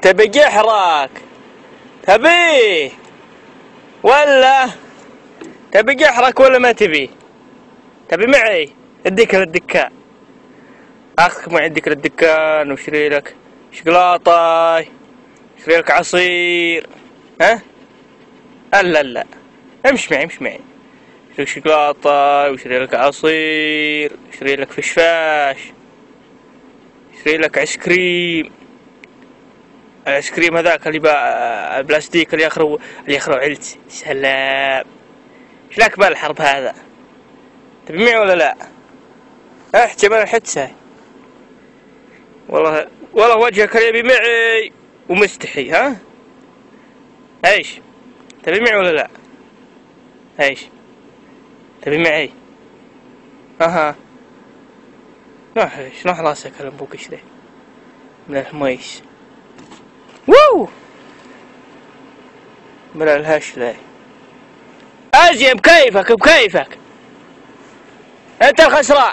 تبي جحرك؟ تبيه ولا تبي جحرك ولا ما تبي؟ تبي معي؟ اديك للدكان، اخذك معي اديك للدكان واشتري لك شوكولاتة، اشتري لك عصير. ها؟ لا امشي معي اشتري لك شوكولاتة واشتري لك عصير، اشتري لك فشفاش، اشتري لك ايس كريم. الايس كريم هذاك اللي بلاستيك اللي يخرو علتي. سلام. ايش لك بالحرب هذا؟ تبي معي ولا لا؟ احكي من الحدسة. والله وجهك يبي معي ومستحي. ها؟ ايش؟ تبي معي ولا لا؟ ايش؟ تبي معي؟ اها. شلون راسك الانبوك كذا من الحميس؟ ووو من الهشلة. اجي بكيفك انت الخسران.